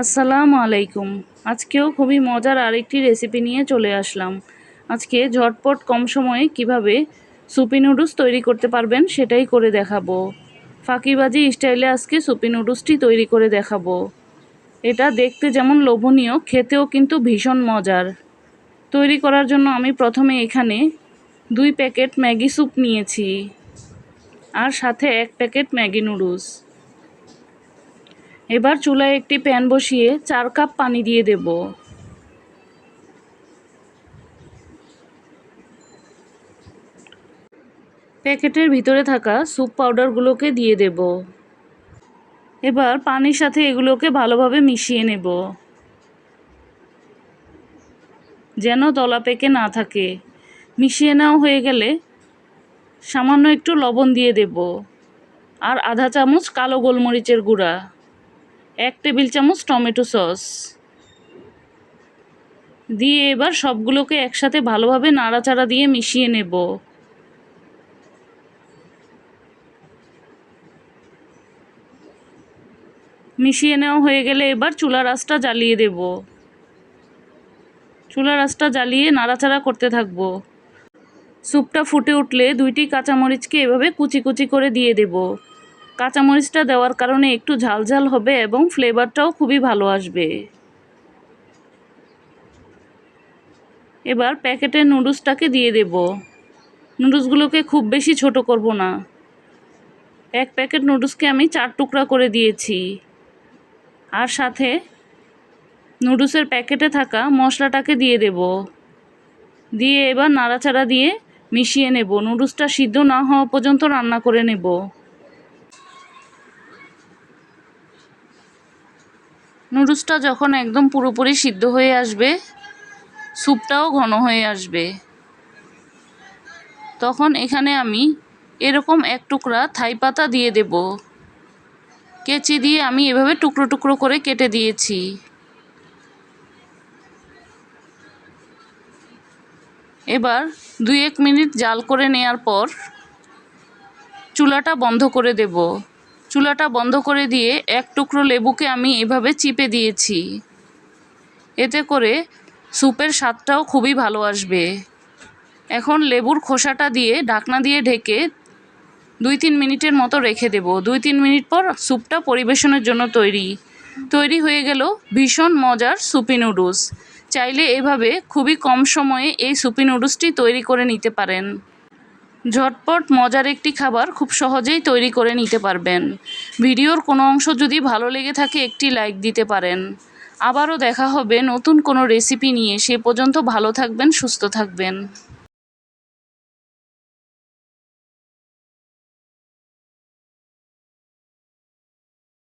আসসালামু আলাইকুম। আজকেও খুবই মজার আরেকটি রেসিপি নিয়ে চলে আসলাম। আজকে ঝটপট কম সময়ে কিভাবে সুপি নুডলস তৈরি করতে পারবেন সেটাই করে দেখাবো। ফাঁকিবাজি স্টাইলে আজকে সুপি নুডলসটি তৈরি করে দেখাবো। এটা দেখতে যেমন লোভনীয়, খেতেও কিন্তু ভীষণ মজার। তৈরি করার জন্য আমি প্রথমে এখানে 2 প্যাকেট ম্যাগি স্যুপ নিয়েছি আর সাথে 1 প্যাকেট ম্যাগি নুডলস। এবার চুলায় একটি প্যান বসিয়ে 4 কাপ পানি দিয়ে দেব। প্যাকেটের ভিতরে থাকা স্যুপ পাউডারগুলোকে দিয়ে দেব। এবার পানির সাথে এগুলোকে ভালোভাবে মিশিয়ে নেব, যেন দলা পেকে না থাকে। মিশিয়ে নেওয়া হয়ে গেলে সামান্য একটু লবণ দিয়ে দেব আর আধা চামচ কালো গোলমরিচের গুঁড়া, 1 টেবিল চামচ টমেটো সস দিয়ে এবার সবগুলোকে একসাথে ভালোভাবে নাড়াচাড়া দিয়ে মিশিয়ে নেব। মিশিয়ে নেওয়া হয়ে গেলে এবার চুলার আঁচটা জ্বালিয়ে দেব। চুলার আঁচটা জ্বালিয়ে নাড়াচাড়া করতে থাকবো। স্যুপটা ফুটে উঠলে 2টি কাঁচামরিচকে এভাবে কুচি কুচি করে দিয়ে দেব। কাঁচামরিচটা দেওয়ার কারণে একটু ঝালঝাল হবে এবং ফ্লেভারটাও খুবই ভালো আসবে। এবার প্যাকেটের নুডলসটাকে দিয়ে দেব। নুডলসগুলোকে খুব বেশি ছোট করব না। 1 প্যাকেট নুডলসকে আমি 4 টুকরা করে দিয়েছি আর সাথে নুডলসের প্যাকেটে থাকা মশলাটাকে দিয়ে দেব। দিয়ে এবার নাড়াচাড়া দিয়ে মিশিয়ে নেব। নুডলসটা সিদ্ধ না হওয়া পর্যন্ত রান্না করে নেব। নুডলসটা যখন একদম পুরোপুরি সিদ্ধ হয়ে আসবে, স্যুপটাও ঘন হয়ে আসবে, তখন এখানে আমি এরকম 1 টুকরা থাই পাতা দিয়ে দেব। কেচি দিয়ে আমি এভাবে টুকরো টুকরো করে কেটে দিয়েছি। এবার 2-1 মিনিট জাল করে নেওয়ার পর চুলাটা বন্ধ করে দেব। চুলাটা বন্ধ করে দিয়ে 1 টুকরো লেবুকে আমি এভাবে চিপে দিয়েছি। এতে করে স্যুপের স্বাদটাও খুবই ভালো আসবে। এখন লেবুর খোসাটা দিয়ে ঢাকনা দিয়ে ঢেকে 2-3 মিনিটের মতো রেখে দেব। 2-3 মিনিট পর স্যুপটা পরিবেশনের জন্য তৈরি হয়ে গেল ভীষণ মজার সুপি নুডলস। চাইলে এভাবে খুবই কম সময়ে এই সুপি নুডলসটি তৈরি করে নিতে পারেন। ঝটপট মজার একটি খাবার খুব সহজেই তৈরি করে নিতে পারবেন। ভিডিওর কোনো অংশ যদি ভালো লেগে থাকে একটি লাইক দিতে পারেন। আবারও দেখা হবে নতুন কোনো রেসিপি নিয়ে। সে পর্যন্ত ভালো থাকবেন, সুস্থ থাকবেন।